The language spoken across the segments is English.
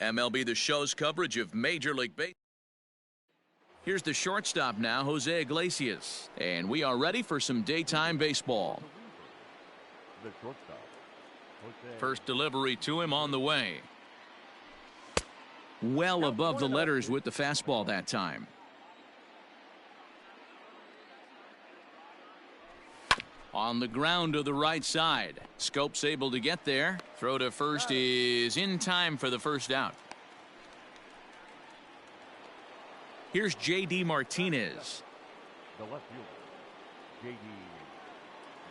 MLB The Show's coverage of Major League Baseball. Here's the shortstop now, Jose Iglesias. And we are ready for some daytime baseball. First delivery to him on the way. Well above the letters with the fastball that time. On the ground to the right side. Scope's able to get there. Throw to first is in time for the first out. Here's J.D. Martinez. The left fielder, J.D.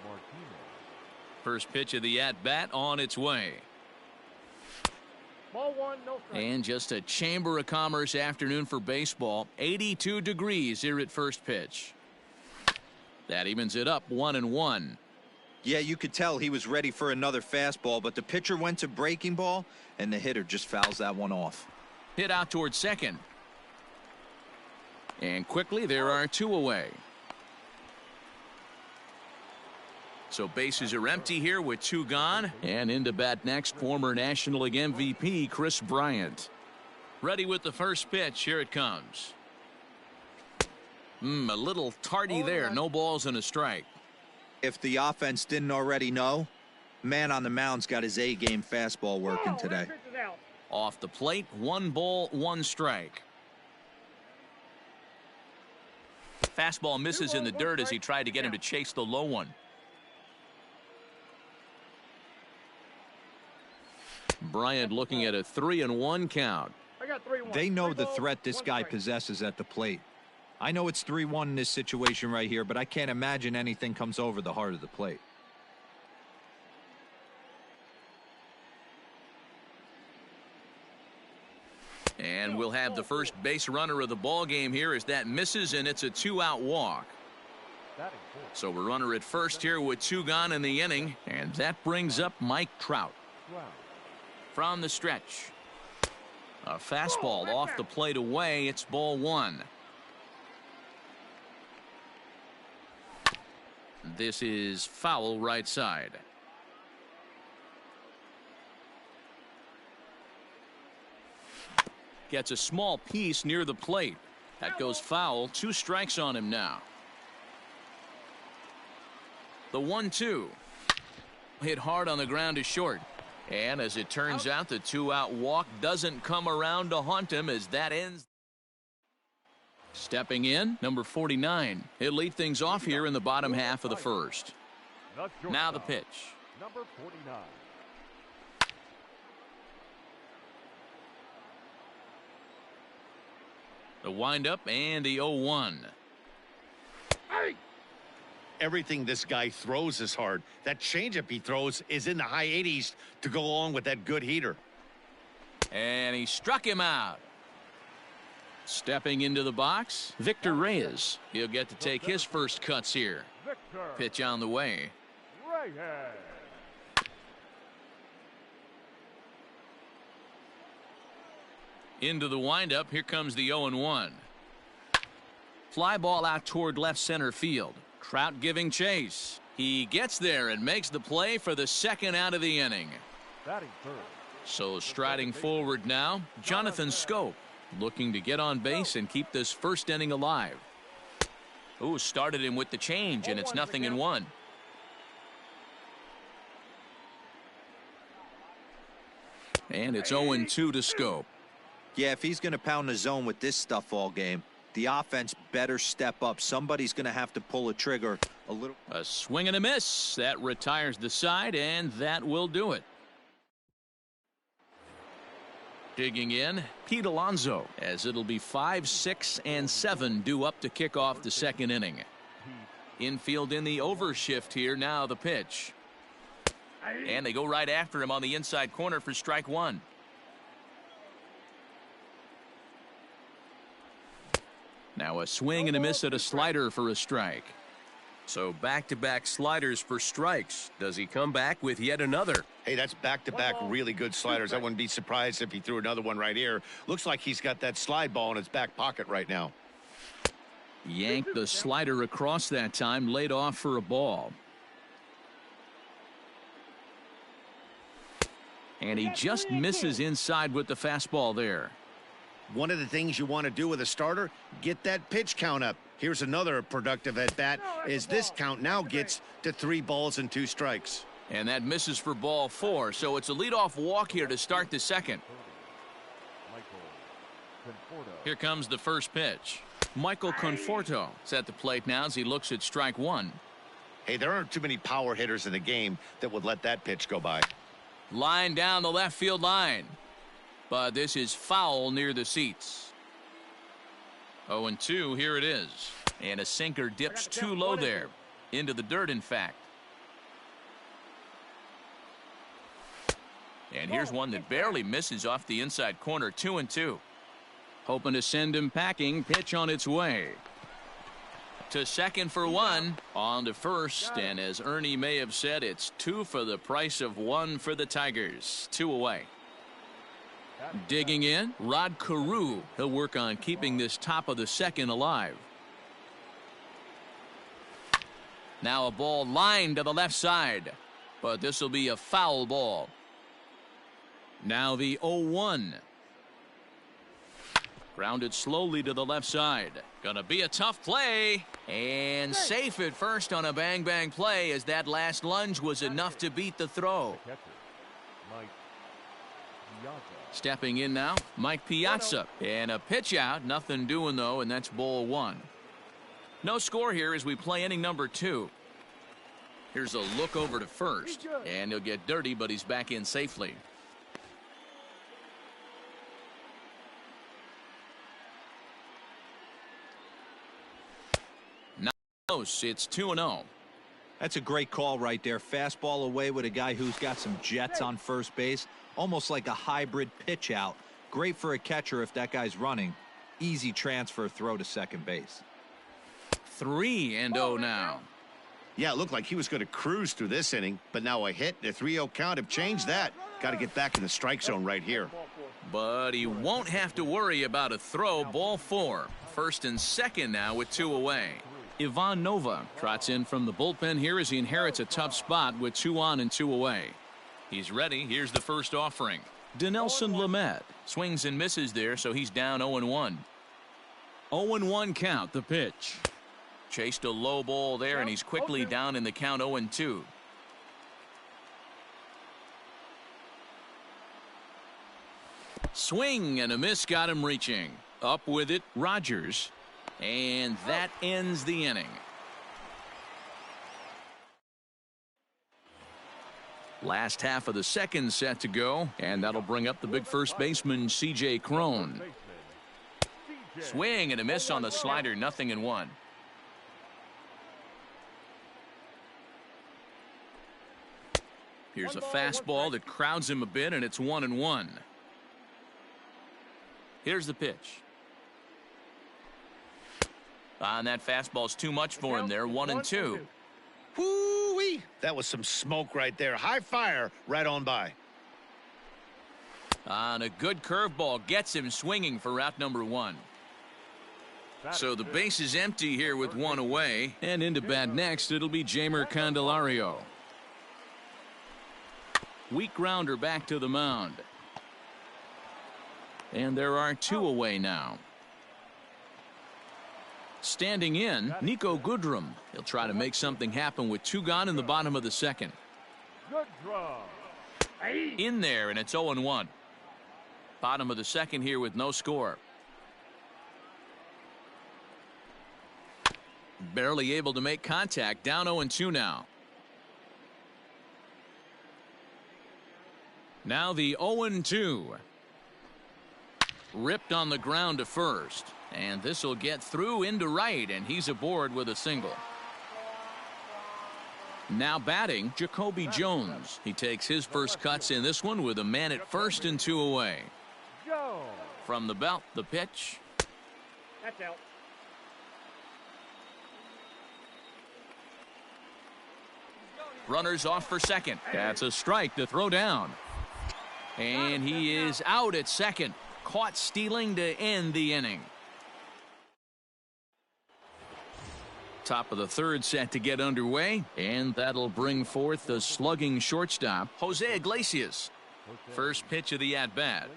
Martinez. First pitch of the at-bat on its way. Ball one, no strike. And just a Chamber of Commerce afternoon for baseball. 82 degrees here at first pitch. That evens it up 1-1. Yeah, you could tell he was ready for another fastball, but the pitcher went to breaking ball, and the hitter just fouls that one off. Hit out towards second. And quickly there are two away. So bases are empty here with two gone. And into bat next, former National League MVP Kris Bryant. Ready with the first pitch. Here it comes. A little tardy there. No balls and a strike. If the offense didn't already know, man on the mound's got his A-game fastball working today. Off the plate, 1 ball, 1 strike. Fastball misses in the dirt as he tried to get him to chase the low one. Bryant looking at a 3-1 count. They know the threat this guy possesses at the plate. I know it's 3-1 in this situation right here, but I can't imagine anything comes over the heart of the plate. And we'll have the first base runner of the ball game here as that misses, and it's a 2-out walk. So we're runner at first here with 2 gone in the inning, and that brings up Mike Trout. From the stretch. A fastball off the plate away. It's ball 1. This is foul right side. Gets a small piece near the plate. That goes foul. 2 strikes on him now. The 1-2. Hit hard on the ground to short. And as it turns out, the 2-out walk doesn't come around to haunt him as that ends. Stepping in, number 49. He'll lead things off here in the bottom half of the first. Now the pitch. Number 49. The windup and the 0-1. Everything this guy throws is hard. That changeup he throws is in the high 80s to go along with that good heater. And he struck him out. Stepping into the box, Victor Reyes. He'll get to take his first cuts here. Pitch on the way. Into the windup. Here comes the 0-1. Fly ball out toward left center field. Trout giving chase. He gets there and makes the play for the second out of the inning. So striding forward now, Jonathan Scope, looking to get on base and keep this first inning alive. Ooh, started him with the change, and it's 0-1. And it's 0-2 to Scope. Yeah, if he's going to pound the zone with this stuff all game, the offense better step up. Somebody's going to have to pull a trigger a little. A swing and a miss. That retires the side, and that will do it. Digging in, Pete Alonso, as it'll be 5, 6, and 7 due up to kick off the second inning. Infield in the overshift here. Now the pitch. And they go right after him on the inside corner for strike 1. Now a swing and a miss at a slider for a strike. So back-to-back sliders for strikes. Does he come back with yet another? Hey, that's back-to-back really good sliders. I wouldn't be surprised if he threw another one right here. Looks like he's got that slide ball in his back pocket right now. Yanked the slider across that time, laid off for a ball. And he just misses inside with the fastball there. One of the things you want to do with a starter, get that pitch count up. Here's another productive at-bat as this count now gets to 3 balls and 2 strikes. And that misses for ball 4, so it's a leadoff walk here to start the second. Here comes the first pitch. Michael Conforto is at the plate now as he looks at strike 1. Hey, there aren't too many power hitters in the game that would let that pitch go by. Line down the left field line. But this is foul near the seats. 0-2, here it is. And a sinker dips too low there. Into the dirt, in fact. And here's one that barely misses off the inside corner. 2-2. Hoping to send him packing. Pitch on its way. To second for 1. On to first. And as Ernie may have said, it's 2 for the price of 1 for the Tigers. 2 away. Digging in, Rod Carew. He'll work on keeping this top of the second alive. Now a ball lined to the left side. But this will be a foul ball. Now the 0-1. Grounded slowly to the left side. Gonna be a tough play. And safe at first on a bang-bang play as that last lunge was enough to beat the throw. Stepping in now, Mike Piazza. And a pitch out. Nothing doing, though, and that's ball 1. No score here as we play inning number 2. Here's a look over to first. And he'll get dirty, but he's back in safely. It's 2-0. That's a great call right there. Fastball away with a guy who's got some jets on first base. Almost like a hybrid pitch out. Great for a catcher if that guy's running. Easy transfer throw to second base. 3-0 now. Yeah, it looked like he was going to cruise through this inning, but now a hit, the 3-0 count have changed that. Got to get back in the strike zone right here. But he won't have to worry about a throw. Ball 4. First and second now with 2 away. Ivan Nova trots in from the bullpen here as he inherits a tough spot with 2 on and 2 away. He's ready. Here's the first offering. Dinelson Lamet swings and misses there, so he's down 0-1. 0-1 count, the pitch. Chased a low ball there, and he's quickly down in the count 0-2. Swing and a miss got him reaching. Up with it, Rogers. And that ends the inning. Last half of the second set to go, and that'll bring up the big first baseman, C.J. Cron. Swing and a miss on the slider, 0-1. Here's a fastball that crowds him a bit, and it's 1-1. Here's the pitch. And that fastball's too much for him there, 1-2. Whoo-wee! That was some smoke right there. High fire right on by. And a good curveball gets him swinging for route number 1. So the base is empty here with 1 away. And into bat next, it'll be Jeimer Candelario. Weak grounder back to the mound. And there are 2 away now. Standing in, Nico Goodrum. He'll try to make something happen with 2 gone in the bottom of the second. In there, and it's 0-1. Bottom of the second here with no score. Barely able to make contact. Down 0-2 now. Now the 0-2. Ripped on the ground to first. And this will get through into right, and he's aboard with a single. Now batting, Jacoby Jones. He takes his first cuts in this one with a man at first and 2 away. From the belt, the pitch. That's out. Runners off for second. That's a strike to throw down. And he is out at second. Caught stealing to end the inning. Top of the third set to get underway, and that'll bring forth the slugging shortstop, Jose Iglesias. First pitch of the at-bat.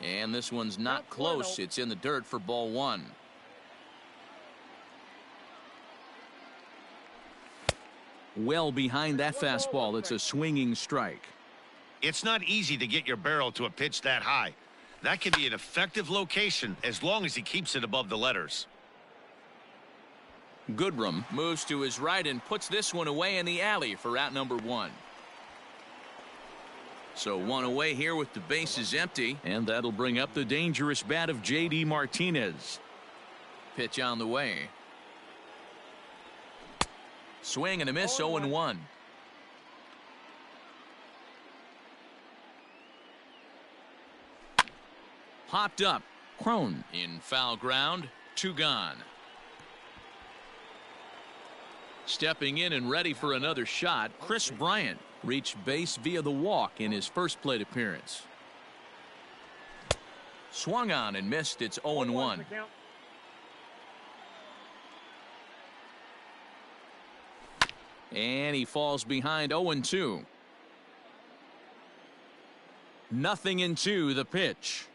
And this one's not close. It's in the dirt for ball one. Well behind that fastball. It's a swinging strike. It's not easy to get your barrel to a pitch that high. That can be an effective location as long as he keeps it above the letters. Goodrum moves to his right and puts this one away in the alley for out number one. So one away here with the bases empty, and that'll bring up the dangerous bat of J.D. Martinez. Pitch on the way. Swing and a miss, 0-1. Popped up. Crone in foul ground. 2 gone. Stepping in and ready for another shot, Chris Bryant reached base via the walk in his first plate appearance. Swung on and missed. It's 0-1. And he falls behind 0-2. 0-2 the pitch.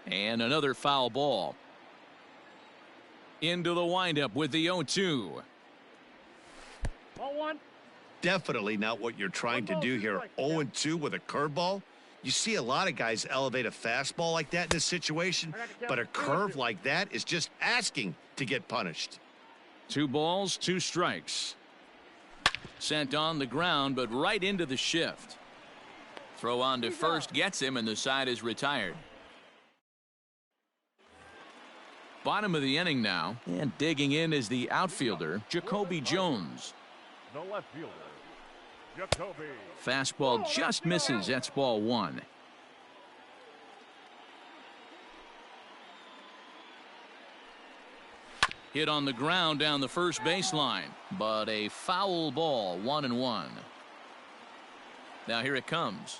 And another foul ball. Into the windup with the 0-2. Ball one. Definitely not what you're trying to do here. 0-2 with a curveball. You see a lot of guys elevate a fastball like that in this situation, but a curve like that is just asking to get punished. 2 balls, 2 strikes. Sent on the ground, but right into the shift. Throw on to first gets him, and the side is retired. Bottom of the inning now, and digging in is the outfielder, Jacoby Jones. The left fielder, Jacoby. Fastball just misses. That's ball one. Hit on the ground down the first baseline, but a foul ball, 1-1. Now here it comes.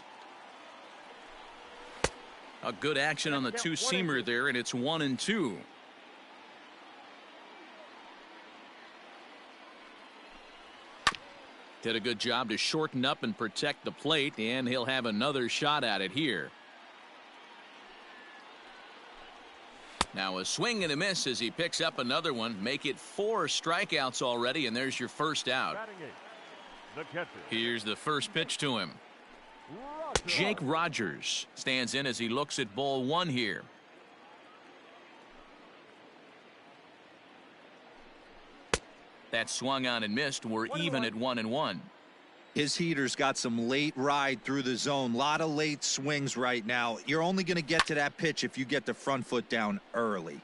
A good action on the two-seamer there, and it's 1-2. Did a good job to shorten up and protect the plate, and he'll have another shot at it here. Now a swing and a miss as he picks up another one. Make it 4 strikeouts already, and there's your first out. Here's the first pitch to him. Jake Rogers stands in as he looks at ball one here. That swung on and missed. We're even at 1-1. His heater's got some late ride through the zone. A lot of late swings right now. You're only going to get to that pitch if you get the front foot down early.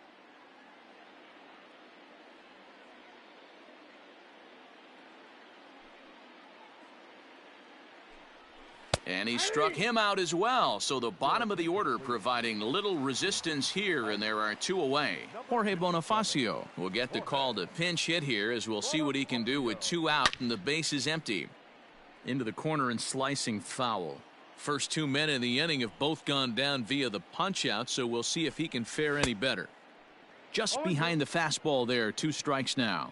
And he struck him out as well. So the bottom of the order providing little resistance here, and there are 2 away. Jorge Bonifacio will get the call to pinch hit here, as we'll see what he can do with 2 out and the base is empty. Into the corner and slicing foul. First 2 men in the inning have both gone down via the punch out, so we'll see if he can fare any better. Just behind the fastball there, 2 strikes now.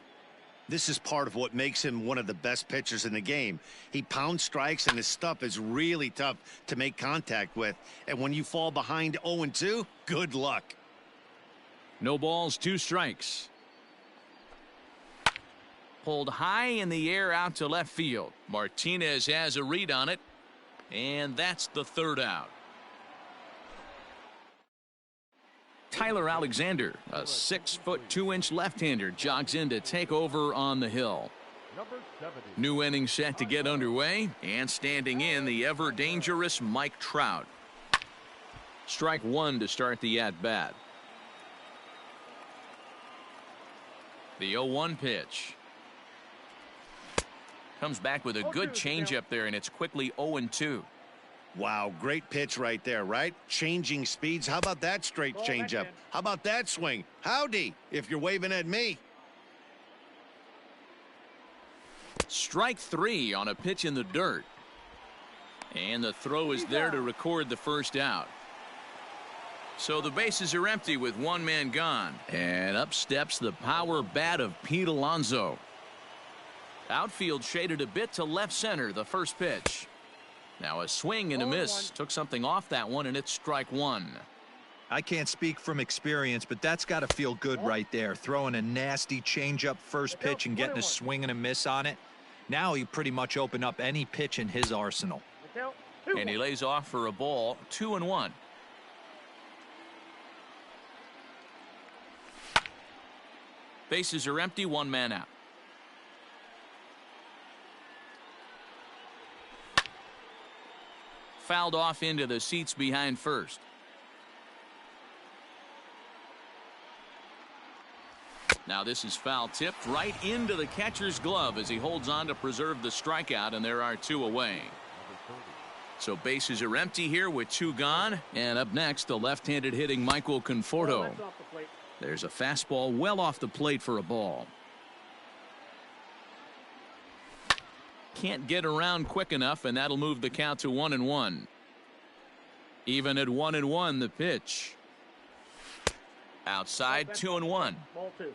This is part of what makes him one of the best pitchers in the game. He pounds strikes, and his stuff is really tough to make contact with. And when you fall behind 0-2, good luck. No balls, 2 strikes. Pulled high in the air out to left field. Martinez has a read on it, and that's the 3rd out. Tyler Alexander, a 6'2" left-hander, jogs in to take over on the hill. New inning set to get underway, and standing in, the ever-dangerous Mike Trout. Strike 1 to start the at-bat. The 0-1 pitch. Comes back with a good changeup there, and it's quickly 0-2. Wow, great pitch right there, right? Changing speeds. How about that straight changeup? How about that swing? Howdy, if you're waving at me. Strike 3 on a pitch in the dirt. And the throw is there to record the first out. So the bases are empty with 1 man gone. And up steps the power bat of Pete Alonso. Outfield shaded a bit to left center, the first pitch. Now a swing and a miss. Took something off that one, and it's strike one. I can't speak from experience, but that's got to feel good right there. Throwing a nasty changeup first pitch and getting a swing and a miss on it. Now he pretty much opened up any pitch in his arsenal. And he lays off for a ball, 2-1. Bases are empty, one man out. Fouled off into the seats behind first. Now this is foul tipped right into the catcher's glove as he holds on to preserve the strikeout, and there are two away. So bases are empty here with two gone, and up next the left-handed hitting Michael Conforto. There's a fastball well off the plate for a ball. Can't get around quick enough, and that'll move the count to 1-1. Even at 1-1, the pitch. Outside, 2-1. Ball two.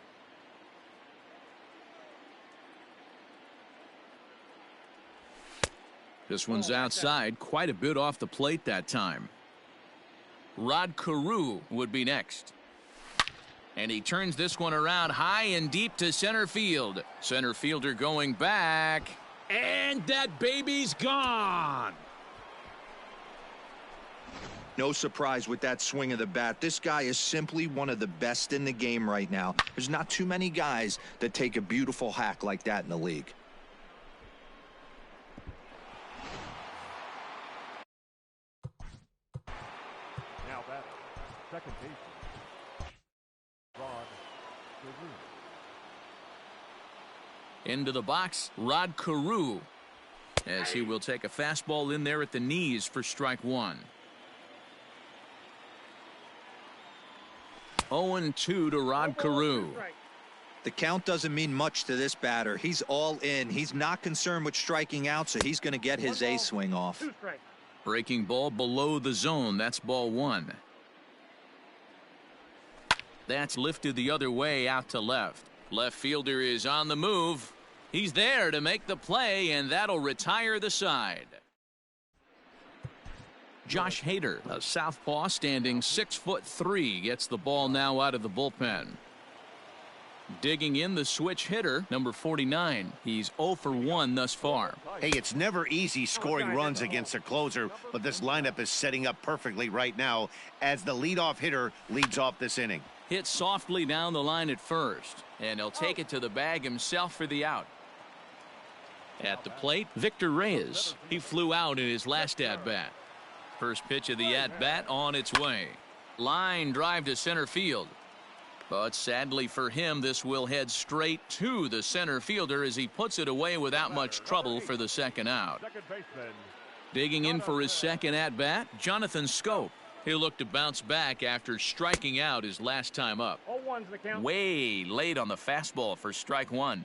This one's outside, quite a bit off the plate that time. Rod Carew would be next. And he turns this one around high and deep to center field. Center fielder going back. And that baby's gone. No surprise with that swing of the bat. This guy is simply one of the best in the game right now. There's not too many guys that take a beautiful hack like that in the league. Now batter, second baseman, Rod Carew. Into the box, Rod Carew, as he will take a fastball in there at the knees for strike one. 0-2 to Rod Carew. The count doesn't mean much to this batter. He's all in. He's not concerned with striking out, so he's going to get his A swing off. Breaking ball below the zone. That's ball one. That's lifted the other way out to left. Left fielder is on the move. He's there to make the play, and that'll retire the side. Josh Hader, a southpaw standing 6'3", gets the ball now out of the bullpen. Digging in the switch hitter, number 49. He's 0 for 1 thus far. Hey, it's never easy scoring runs against a closer, but this lineup is setting up perfectly right now as the leadoff hitter leads off this inning. Hit softly down the line at first, and he'll take it to the bag himself for the out. At the plate, Victor Reyes. He flew out in his last at-bat. First pitch of the at-bat on its way. Line drive to center field. But sadly for him, this will head straight to the center fielder as he puts it away without much trouble for the second out. Digging in for his second at-bat, Jonathan Scope. He'll look to bounce back after striking out his last time up. Way late on the fastball for strike one.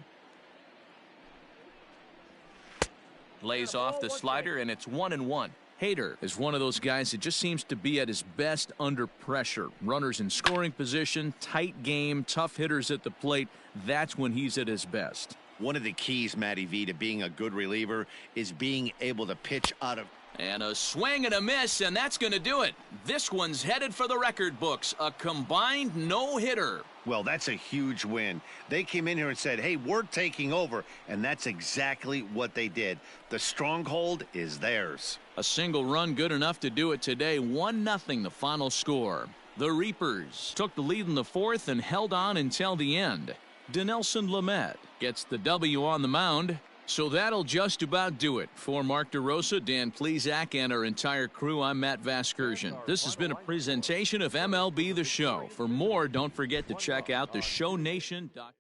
Lays off the slider, and it's 1-1. Hader is one of those guys that just seems to be at his best under pressure. Runners in scoring position, tight game, tough hitters at the plate. That's when he's at his best. One of the keys, Matty V, to being a good reliever is being able to pitch out of. And a swing and a miss, and that's going to do it. This one's headed for the record books. A combined no-hitter. Well, that's a huge win. They came in here and said, hey, we're taking over, and that's exactly what they did. The stronghold is theirs. A single run good enough to do it today. 1-0 the final score. The Reapers took the lead in the fourth and held on until the end. Dinelson Lamet gets the W on the mound. So that'll just about do it. For Mark DeRosa, Dan Plesac, and our entire crew, I'm Matt Vasgersian. This has been a presentation of MLB The Show. For more, don't forget to check out theshownation.com.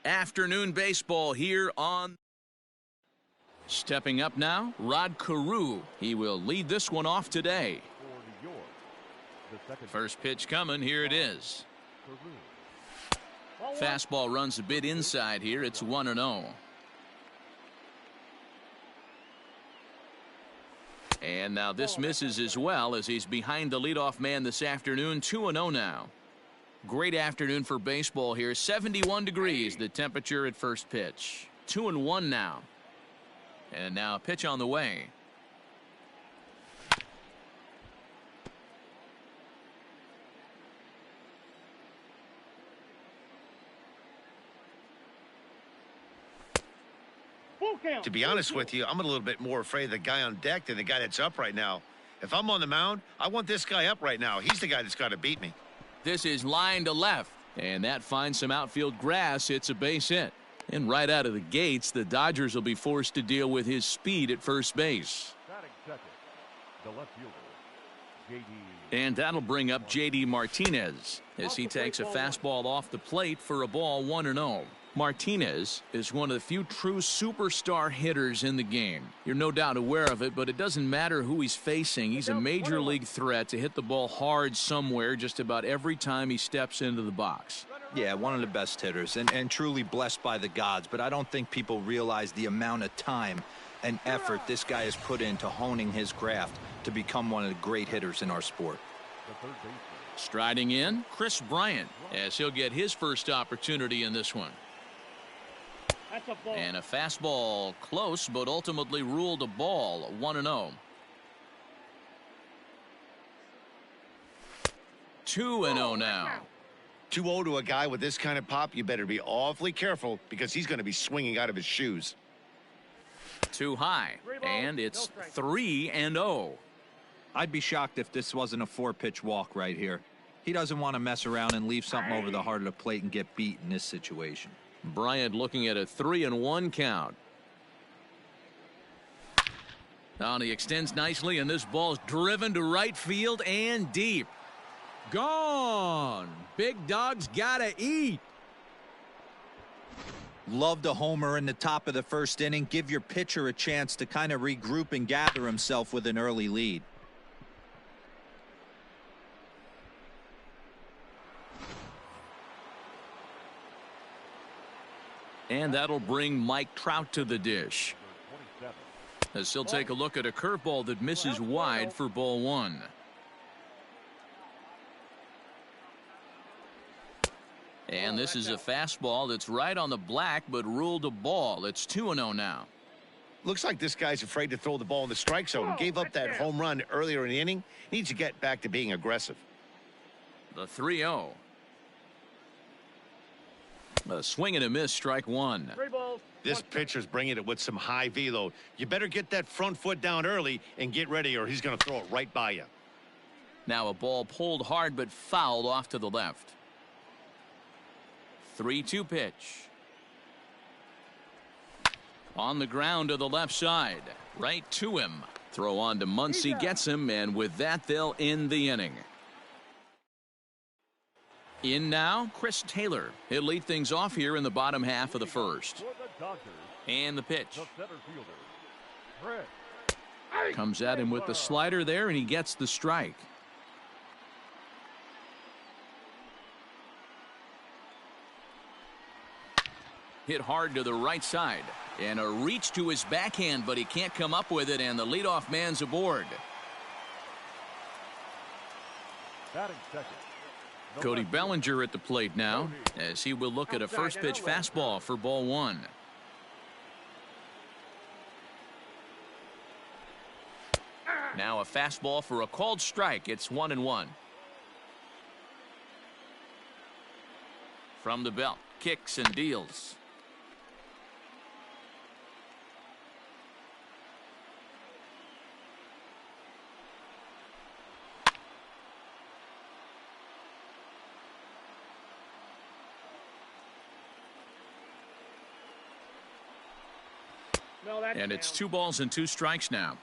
Afternoon baseball here on. Stepping up now, Rod Carew. He will lead this one off today. For New York, the second First pitch coming. Here it is. Carew. Fastball runs a bit inside here. It's 1-0. And now this misses as well as he's behind the leadoff man this afternoon. 2-0 now. Great afternoon for baseball here. 71 degrees the temperature at first pitch. 2-1 now. And now a pitch on the way. To be honest with you, I'm a little bit more afraid of the guy on deck than the guy that's up right now. If I'm on the mound, I want this guy up right now. He's the guy that's got to beat me. This is line to left, and that finds some outfield grass. It's a base hit. And right out of the gates, the Dodgers will be forced to deal with his speed at first base. Batting second, the left fielder, J.D. And that'll bring up J.D. Martinez as he takes a fastball off the plate for a ball. 1-0. Martinez is one of the few true superstar hitters in the game. You're no doubt aware of it, but it doesn't matter who he's facing. He's a major league threat to hit the ball hard somewhere just about every time he steps into the box. Yeah, one of the best hitters and truly blessed by the gods, but I don't think people realize the amount of time and effort this guy has put into honing his craft to become one of the great hitters in our sport. The third baseman. Striding in, Chris Bryant, as he'll get his first opportunity in this one. And a fastball close, but ultimately ruled a ball. 1-0. 2-0 now. 2-0 to a guy with this kind of pop, you better be awfully careful because he's going to be swinging out of his shoes. Too high, and it's 3-0. I'd be shocked if this wasn't a 4-pitch walk right here. He doesn't want to mess around and leave something over the heart of the plate and get beat in this situation. Bryant looking at a 3-1 count. Now he extends nicely, and this ball's driven to right field and deep. Gone. Big dog's gotta eat. Love the homer in the top of the first inning. Give your pitcher a chance to kind of regroup and gather himself with an early lead. And that'll bring Mike Trout to the dish, as he'll take a look at a curveball that misses wide for ball 1. And this is a fastball that's right on the black, but ruled a ball. It's 2-0 now. Looks like this guy's afraid to throw the ball in the strike zone. Gave up that home run earlier in the inning. Needs to get back to being aggressive. The 3-0. A swing and a miss, strike 1. This pitcher's bringing it with some high velo. You better get that front foot down early and get ready, or he's going to throw it right by you. Now a ball pulled hard but fouled off to the left. 3-2 pitch. On the ground to the left side. Right to him. Throw on to Muncy, gets him, and with that they'll end the inning. In now, Chris Taylor. He'll lead things off here in the bottom half of the first. And the pitch. Comes at him with the slider there, and he gets the strike. Hit hard to the right side. And a reach to his backhand, but he can't come up with it, and the leadoff man's aboard. Batting second. Cody Bellinger at the plate now, as he will look at a first pitch fastball for ball 1. Now a fastball for a called strike. It's 1-1. From the belt, kicks and deals. And it's 2 balls and 2 strikes now.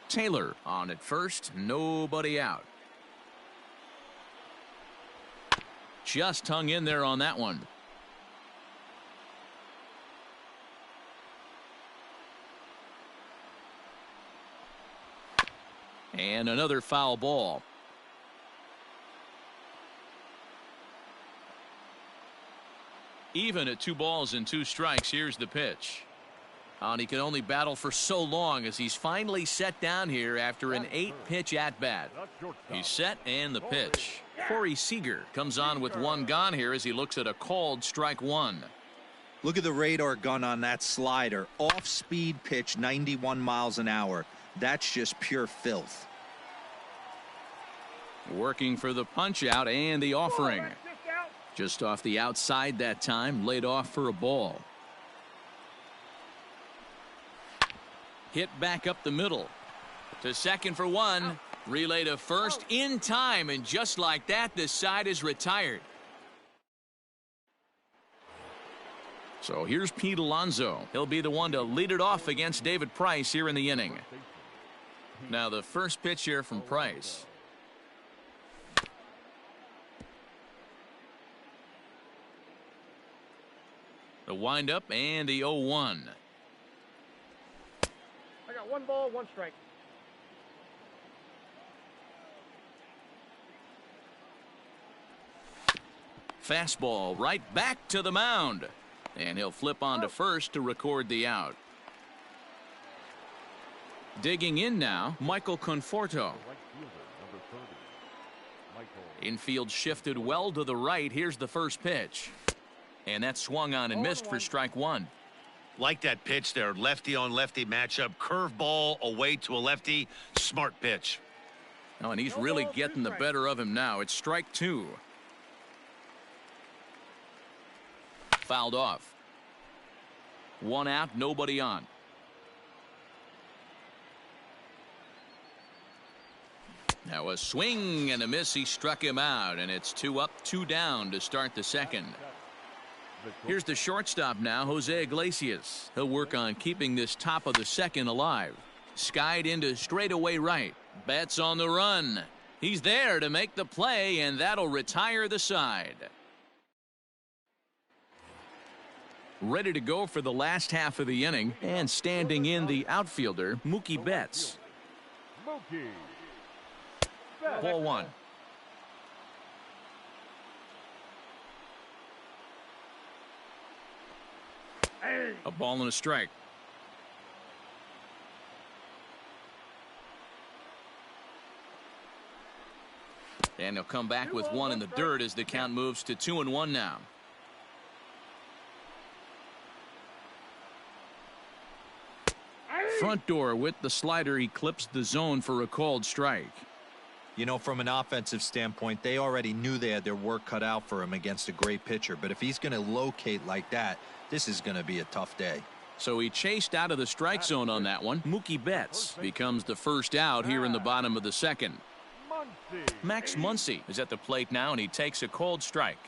Taylor on at first, nobody out. Just hung in there on that one. And another foul ball. Even at 2 balls and 2 strikes. Here's the pitch. And he can only battle for so long as he's finally set down here after an 8-pitch at-bat. He's set and the pitch. Corey Seager comes on with 1 gone here as he looks at a called strike 1. Look at the radar gun on that slider. Off-speed pitch, 91 miles an hour. That's just pure filth. Working for the punch-out and the offering. Just off the outside that time, laid off for a ball. Hit back up the middle. To second for 1. Relay to first in time, and just like that, the side is retired. So here's Pete Alonso. He'll be the one to lead it off against David Price here in the inning. Now the first pitch here from Price. The windup and the 0-1. I got 1 ball, 1 strike. Fastball right back to the mound. And he'll flip on to first to record the out. Digging in now, Michael Conforto. Infield shifted well to the right. Here's the first pitch. And that swung on and missed for strike 1. Like that pitch there, lefty on lefty matchup, curveball away to a lefty, smart pitch. Oh, and he's really getting the better of him now. It's strike 2. Fouled off. 1 out, nobody on. Now a swing and a miss. He struck him out, and it's 2 up, 2 down to start the second. Here's the shortstop now, Jose Iglesias. He'll work on keeping this top of the second alive. Skied into straightaway right. Bats on the run. He's there to make the play, and that'll retire the side. Ready to go for the last half of the inning, and standing in the outfielder, Mookie Betts. Ball 1. A ball and a strike. And he'll come back with 1 in the dirt as the count moves to 2-1 now. Front door with the slider. He clips the zone for a called strike. You know, from an offensive standpoint, they already knew they had their work cut out for him against a great pitcher. But if he's going to locate like that, this is going to be a tough day. So he chased out of the strike zone on that one. Mookie Betts becomes the first out here in the bottom of the second. Max Muncy is at the plate now, and he takes a called strike.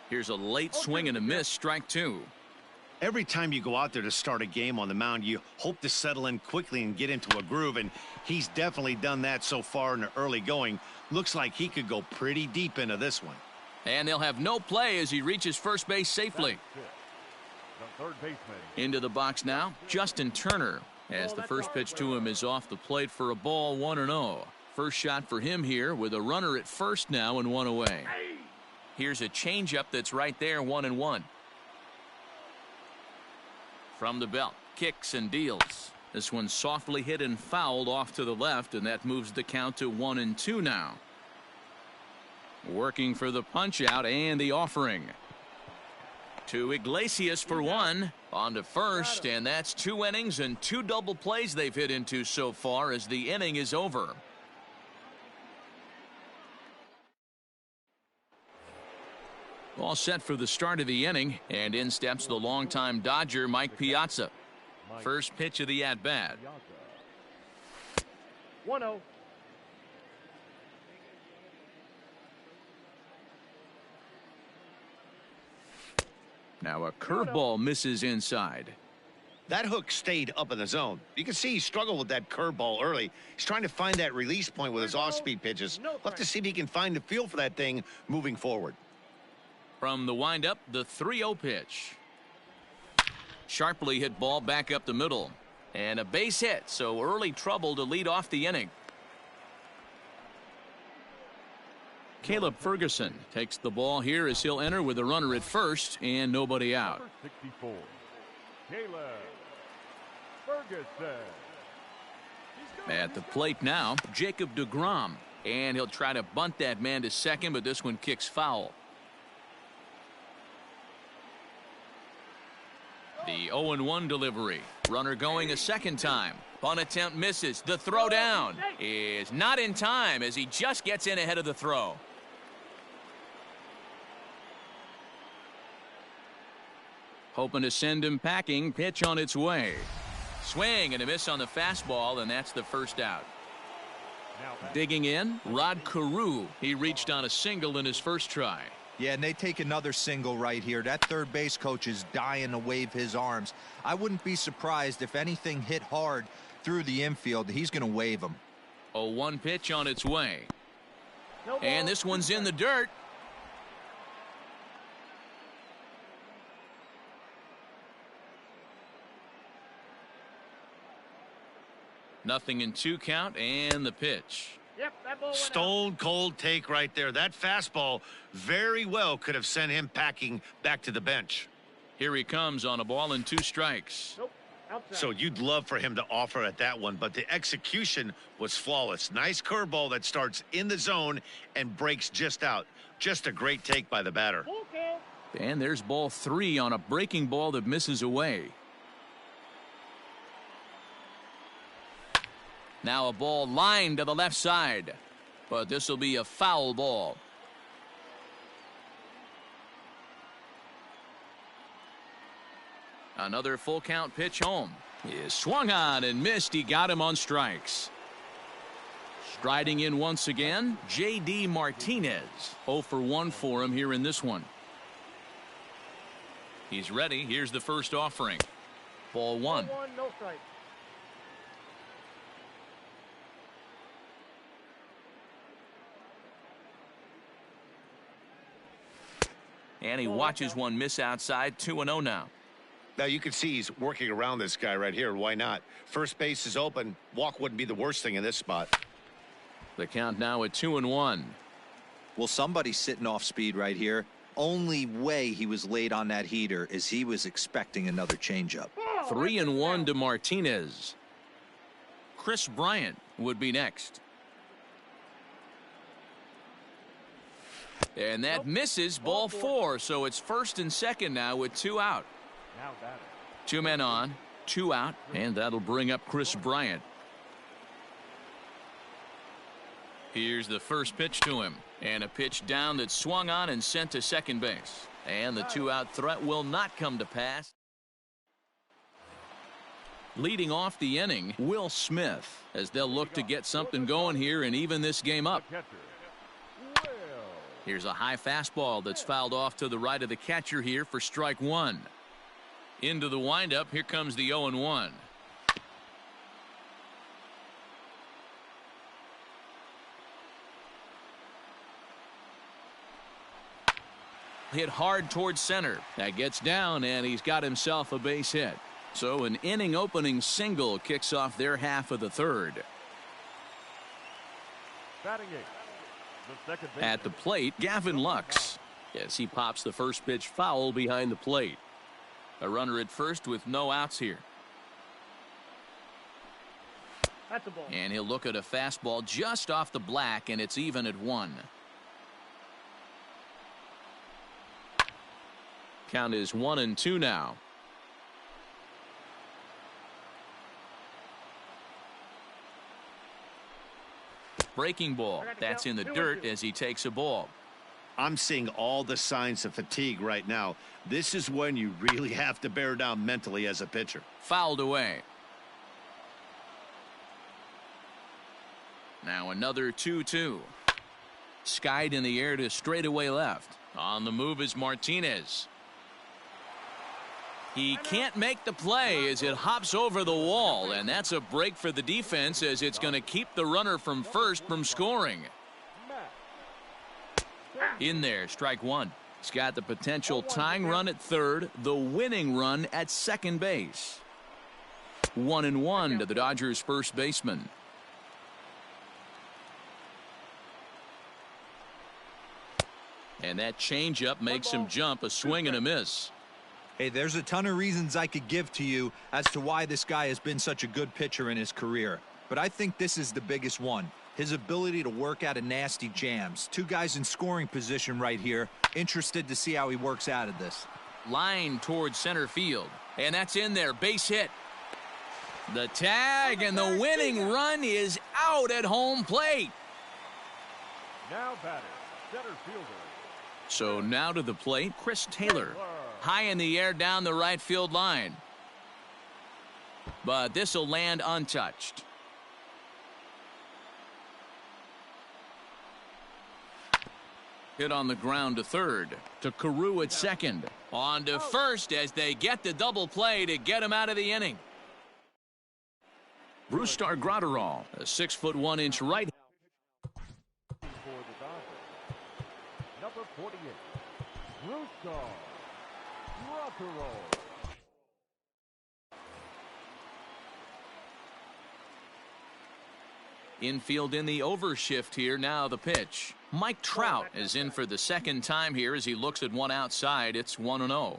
Here's a late swing and a miss, strike 2. Every time you go out there to start a game on the mound, you hope to settle in quickly and get into a groove, and he's definitely done that so far in the early going. Looks like he could go pretty deep into this one. And they'll have no play as he reaches first base safely. Into the box now, Justin Turner, as the first pitch to him is off the plate for a ball, 1-0. First shot for him here with a runner at first now and 1 away. Here's a changeup that's right there, 1-1. From the belt, kicks and deals. This one softly hit and fouled off to the left, and that moves the count to 1-2 now. Working for the punch out and the offering. To Iglesias for 1. On to first, and that's 2 innings and 2 double plays they've hit into so far as the inning is over. All set for the start of the inning, and in steps the longtime Dodger Mike Piazza. First pitch of the at-bat. 1-0. Now a curveball misses inside. That hook stayed up in the zone. You can see he struggled with that curveball early. He's trying to find that release point with his off-speed pitches. We'll have to see if he can find the feel for that thing moving forward. From the windup, the 3-0 pitch. Sharply hit ball back up the middle. And a base hit, so early trouble to lead off the inning. Caleb Ferguson takes the ball here as he'll enter with a runner at first and nobody out. Number 64, Caleb Ferguson. At the plate now, Jacob deGrom. And he'll try to bunt that man to second, but this one kicks foul. The 0-1 delivery. Runner going a second time. Bunt attempt misses. The throw down is not in time as he just gets in ahead of the throw. Hoping to send him packing. Pitch on its way. Swing and a miss on the fastball, and that's the first out. Digging in, Rod Carew. He reached on a single in his first try. Yeah, and they take another single right here. That third base coach is dying to wave his arms. I wouldn't be surprised if anything hit hard through the infield. He's going to wave them. 0-1 pitch on its way. And this one's in the dirt. Nothing in 2 count and the pitch. Yep, that ball went Stone cold take right there. That fastball very well could have sent him packing back to the bench. Here he comes on a ball and 2 strikes. Nope, outside. So you'd love for him to offer at that one, but the execution was flawless. Nice curveball that starts in the zone and breaks just out. Just a great take by the batter. Full count. And there's ball 3 on a breaking ball that misses away. Now a ball lined to the left side, but this will be a foul ball. Another full count pitch home. He is swung on and missed. He got him on strikes. Striding in once again, J.D. Martinez. 0 for 1 for him here in this one. He's ready. Here's the first offering. Ball 1. 1-1, no strike. And he watches one miss outside. 2-0 now. Now you can see he's working around this guy right here. Why not? First base is open. Walk wouldn't be the worst thing in this spot. The count now at 2-1. Well, somebody's sitting off speed right here. Only way he was late on that heater is he was expecting another changeup. 3-1 to Martinez. Chris Bryant would be next. And that misses. Ball 4, so it's first and second now with 2 out. Now batting. 2 men on, 2 out, and that'll bring up Chris Bryant. Here's the first pitch to him, and a pitch down that swung on and sent to second base. And the 2-out threat will not come to pass. Leading off the inning, Will Smith, as they'll look to get something going here and even this game up. Catcher. Here's a high fastball that's fouled off to the right of the catcher here for strike 1. Into the windup. Here comes the 0-1. Hit hard towards center. That gets down, and he's got himself a base hit. So an inning opening single kicks off their half of the third. Batting 8. The second baseman. At the plate, Gavin Lux. Yes, he pops the first pitch foul behind the plate. A runner at first with no outs here. That's a ball. And he'll look at a fastball just off the black, and it's even at 1. Count is 1-2 now. Breaking ball. That's in the dirt as he takes a ball. I'm seeing all the signs of fatigue right now. This is when you really have to bear down mentally as a pitcher. Fouled away. Now another 2-2. Skied in the air to straightaway left. On the move is Martinez. He can't make the play as it hops over the wall, and that's a break for the defense as it's going to keep the runner from first from scoring. In there, strike 1. He's got the potential tying run at third, the winning run at second base. 1-1 to the Dodgers first baseman. And that changeup makes him jump, a swing and a miss. Hey, there's a ton of reasons I could give to you as to why this guy has been such a good pitcher in his career. But I think this is the biggest one. His ability to work out of nasty jams. Two guys in scoring position right here. Interested to see how he works out of this. Line towards center field. And that's in there. Base hit. The tag and the winning run is out at home plate. Now batter, center fielder. So now to the plate, Chris Taylor. High in the air down the right field line. But this will land untouched. Hit on the ground to third. To Carew at second. On to first as they get the double play to get him out of the inning. Brustar Graterol, a 6'1" right. For the Dodgers, number 48, Brustar Graterol. Infield in the overshift here. Now the pitch. Mike Trout is in for the second time here as he looks at one outside. It's 1-0.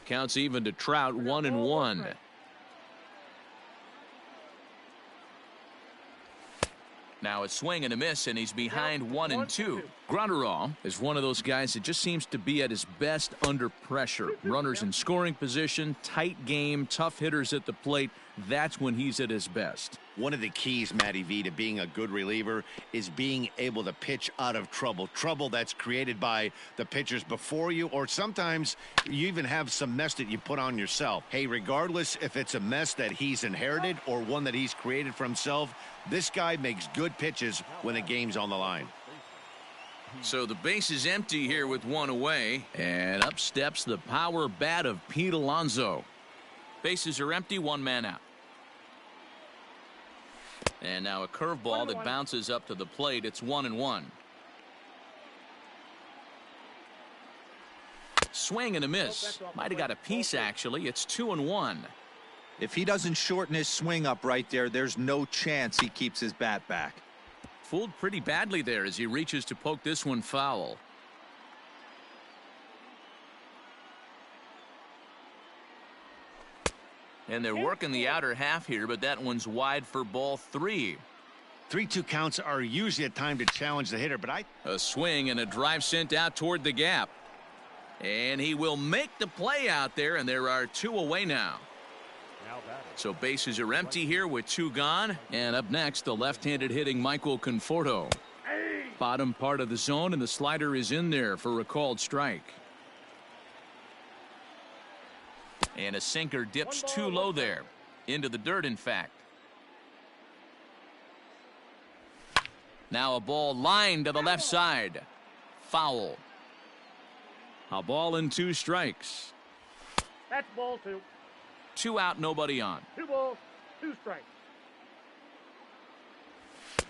Counts even to Trout, 1-1. Now a swing and a miss, and he's behind 1-2. Graterol is one of those guys that just seems to be at his best under pressure. Runners in scoring position, tight game, tough hitters at the plate. That's when he's at his best. One of the keys, Matty V, to being a good reliever is being able to pitch out of trouble. Trouble that's created by the pitchers before you, or sometimes you even have some mess that you put on yourself. Hey, regardless if it's a mess that he's inherited or one that he's created for himself, this guy makes good pitches when the game's on the line. So the base is empty here with one away, and up steps the power bat of Pete Alonso. Bases are empty, one man out. And now a curveball that bounces up to the plate. It's 1-1. Swing and a miss. Might have got a piece, actually. It's 2-1. If he doesn't shorten his swing up right there, there's no chance he keeps his bat back. Fooled pretty badly there as he reaches to poke this one foul. And they're working the outer half here, but that one's wide for ball 3. 3-2 counts are usually a time to challenge the hitter, but A swing and a drive sent out toward the gap. And he will make the play out there, and there are two away now. So bases are empty here with two gone. And up next, the left-handed hitting Michael Conforto. Bottom part of the zone, and the slider is in there for a called strike. And a sinker dips too low there. Into the dirt, in fact. Now a ball lined to the left side. Foul. A ball and 2 strikes. That's ball 2. 2 out, nobody on. 2 balls, 2 strikes.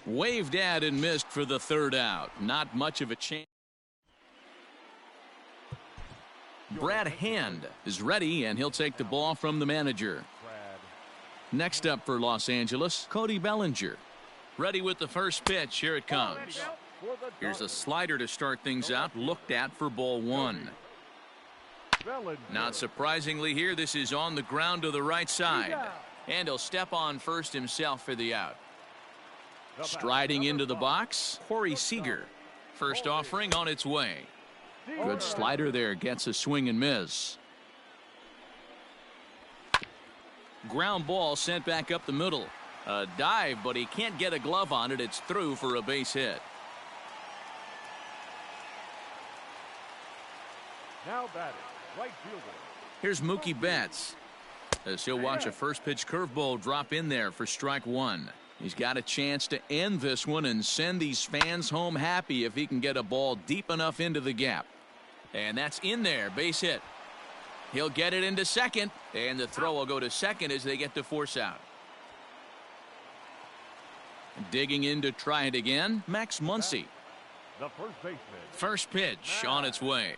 Waved at and missed for the third out. Not much of a chance. Brad Hand is ready, and he'll take the ball from the manager. Next up for Los Angeles, Cody Bellinger. Ready with the first pitch. Here it comes. Here's a slider to start things out. Looked at for ball 1. Not surprisingly here, this is on the ground to the right side. And he'll step on first himself for the out. Striding into the box, Corey Seager. First offering on its way. Good slider there, gets a swing and miss. Ground ball sent back up the middle. A dive, but he can't get a glove on it. It's through for a base hit. Now batting, right fielder. Here's Mookie Betts, as he'll watch a first pitch curveball drop in there for strike 1. He's got a chance to end this one and send these fans home happy if he can get a ball deep enough into the gap. And that's in there, base hit. He'll get it into second, and the throw will go to second as they get the force out. Digging in to try it again, Max Muncy. The first baseman. First pitch on its way.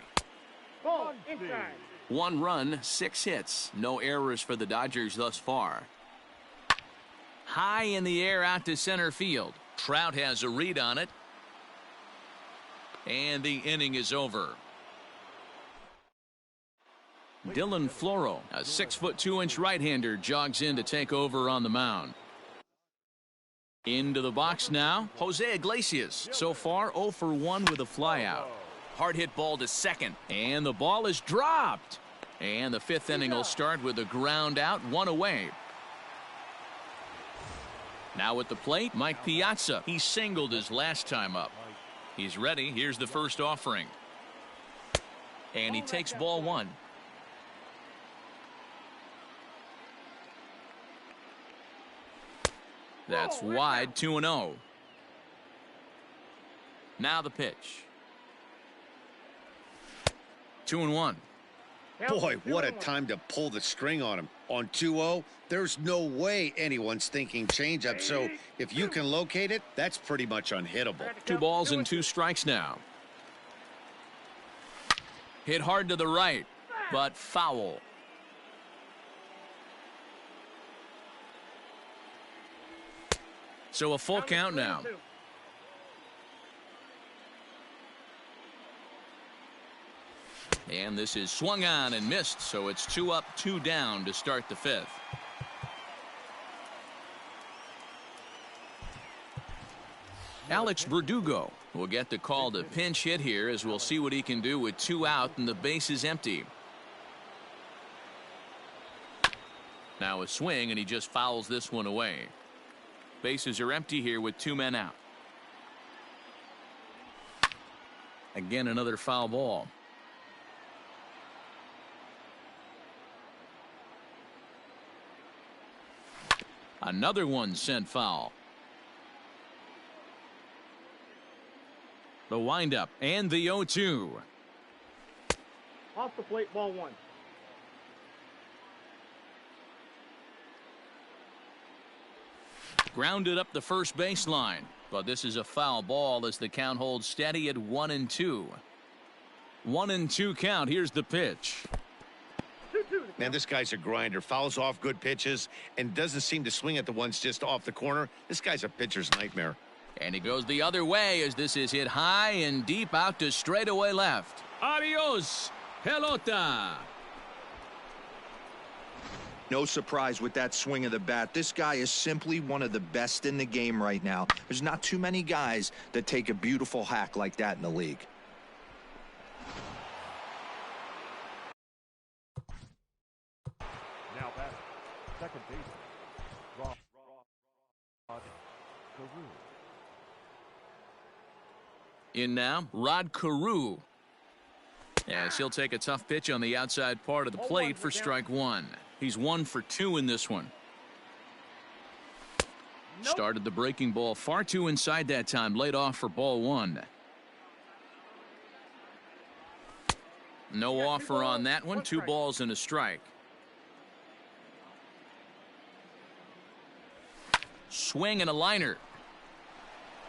Ball inside. 1 run, 6 hits. No errors for the Dodgers thus far. High in the air out to center field. Trout has a read on it. And the inning is over. Dylan Floro, a 6'2" right-hander, jogs in to take over on the mound. Into the box now, Jose Iglesias. So far 0 for 1 with a flyout. Hard hit ball to second. And the ball is dropped. And the 5th inning will start with a ground out, 1 away. Now at the plate, Mike Piazza. He singled his last time up. He's ready. Here's the first offering. And he takes ball 1. That's wide, 2-0. Now the pitch. 2-1. Boy, what a time to pull the string on him. On 2-0, there's no way anyone's thinking changeup. So if you can locate it, that's pretty much unhittable. 2 balls and 2 strikes now. Hit hard to the right, but foul. So a full count now. And this is swung on and missed, so it's 2 up, 2 down to start the 5th. Alex Verdugo will get the call to pinch hit here, as we'll see what he can do with 2 out and the base is empty. Now a swing, and he just fouls this one away. Bases are empty here with 2 men out. Again, another foul ball. Another one sent foul. The windup and the 0-2. Off the plate, ball 1. Grounded up the first baseline, but this is a foul ball as the count holds steady at 1-2. 1-2 count. Here's the pitch. Man, this guy's a grinder. Fouls off good pitches and doesn't seem to swing at the ones just off the corner. This guy's a pitcher's nightmare. And he goes the other way as this is hit high and deep out to straightaway left. Adios, pelota. No surprise with that swing of the bat. This guy is simply one of the best in the game right now. There's not too many guys that take a beautiful hack like that in the league. Now batting, second baseman. Rod Carew. In now, Rod Carew. As he'll take a tough pitch on the outside part of the plate for strike 1. He's 1 for 2 in this one. Started the breaking ball far too inside that time. Laid off for ball 1. No offer on that one. 2 balls and a strike. Swing and a liner.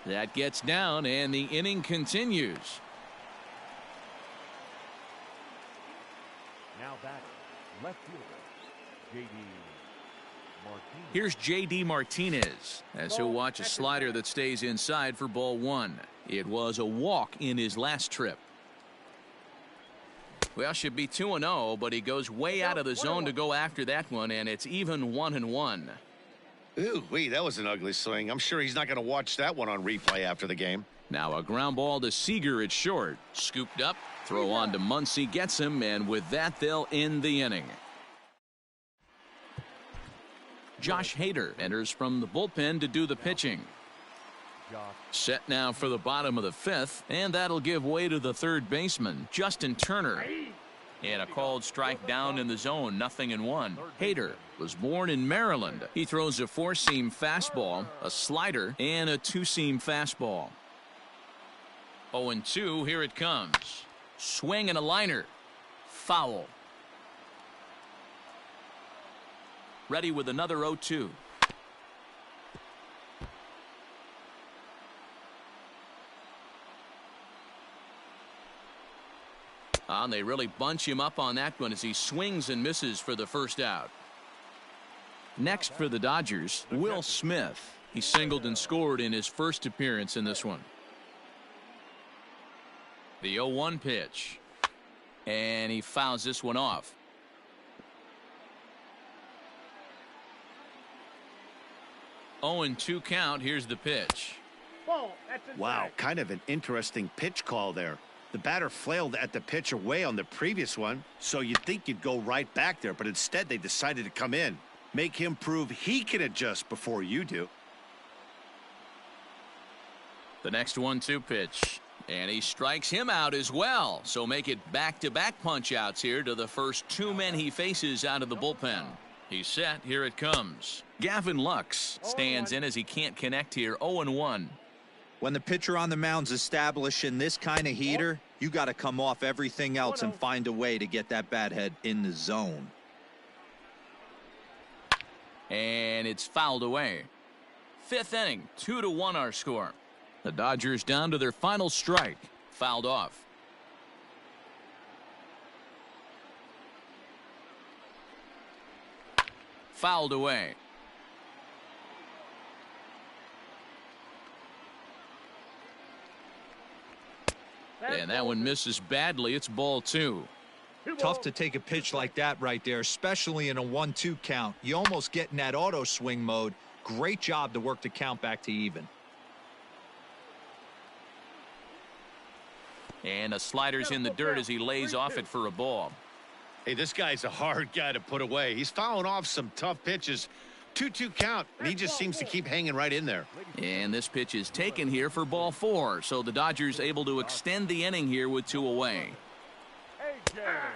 That gets down and the inning continues. Now batting, left fielder. J.D. Martinez. Here's J.D. Martinez as he'll watch a slider that stays inside for ball 1. It was a walk in his last trip. Well, should be 2-0, but he goes way out of the zone to go after that one, and it's even 1-1. Ooh, wee, that was an ugly swing. I'm sure he's not going to watch that one on replay after the game. Now a ground ball to Seager at short. Scooped up, throw on to Muncy, gets him, and with that they'll end the inning. Josh Hader enters from the bullpen to do the pitching. Set now for the bottom of the 5th, and that'll give way to the third baseman, Justin Turner. And a called strike down in the zone, 0-1. Hader was born in Maryland. He throws a 4-seam fastball, a slider, and a 2-seam fastball. 0-2, here it comes. Swing and a liner. Foul. Ready with another 0-2. And they really bunch him up on that one as he swings and misses for the first out. Next for the Dodgers, Will Smith. He singled and scored in his first appearance in this one. The 0-1 pitch. And he fouls this one off. Oh, 0-2 count. Here's the pitch. Ball. That's inside. Wow, kind of an interesting pitch call there. The batter flailed at the pitch away on the previous one, so you'd think you'd go right back there, but instead they decided to come in. Make him prove he can adjust before you do. The next 1-2 pitch. And he strikes him out as well. So make it back-to-back punch-outs here to the first two men he faces out of the bullpen. He's set. Here it comes. Gavin Lux stands in as he can't connect here. 0-1. When the pitcher on the mound's establishing this kind of heater, you got to come off everything else and find a way to get that bat head in the zone. And it's fouled away. Fifth inning, 2-1 our score. The Dodgers down to their final strike. Fouled off. Fouled away. And that one misses badly. It's ball 2. Tough to take a pitch like that right there, especially in a 1-2 count. You almost get in that auto swing mode. Great job to work the count back to even. And a slider's in the dirt as he lays off it for a ball. Hey, this guy's a hard guy to put away. He's fouling off some tough pitches. 2-2 count, and he just seems to keep hanging right in there. And this pitch is taken here for ball 4. So the Dodgers able to extend the inning here with 2 away.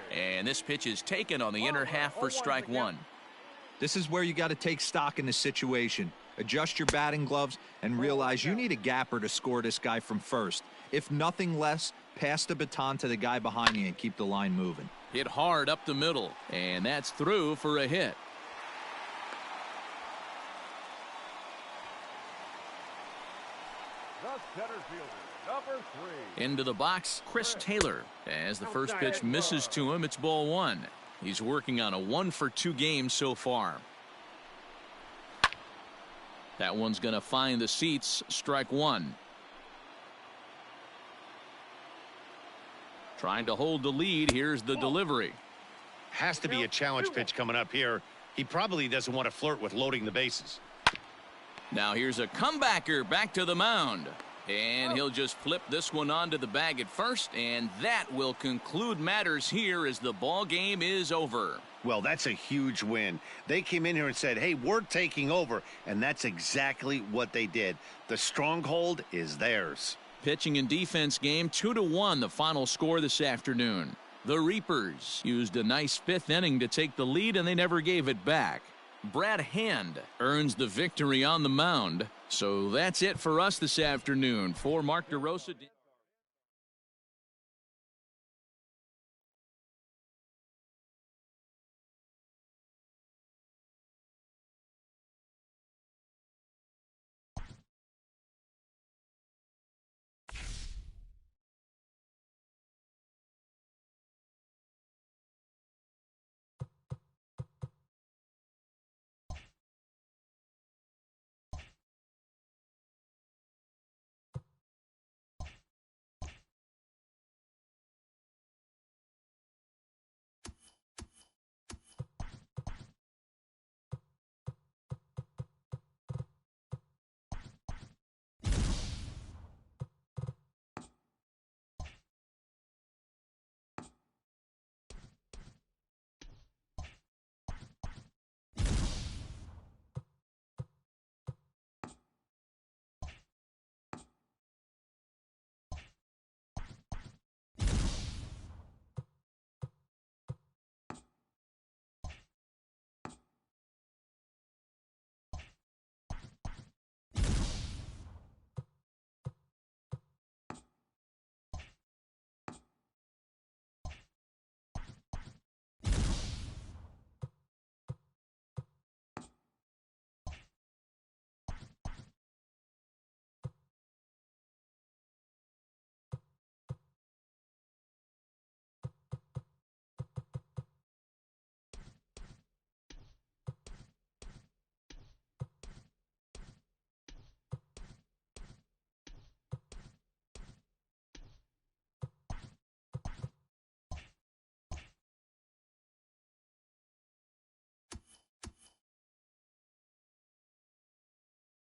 And this pitch is taken on the inner half for strike 1. This is where you got to take stock in the situation. Adjust your batting gloves and realize you need a gapper to score this guy from first. If nothing less, pass the baton to the guy behind you and keep the line moving. Hit hard up the middle, and that's through for a hit. The center fielder, number 3. Into the box, Chris Taylor. As the first pitch misses to him, it's ball 1. He's working on a 1-for-2 game so far. That one's going to find the seats. Strike 1. Trying to hold the lead. Here's the delivery. Has to be a challenge pitch coming up here. He probably doesn't want to flirt with loading the bases. Now here's a comebacker back to the mound. And he'll just flip this one onto the bag at first, and that will conclude matters here as the ball game is over. Well, that's a huge win. They came in here and said, hey, we're taking over, and that's exactly what they did. The stronghold is theirs. Pitching and defense game, 2-1 the final score this afternoon. The Reapers used a nice fifth inning to take the lead, and they never gave it back. Brad Hand earns the victory on the mound. So that's it for us this afternoon. For Mark DeRosa.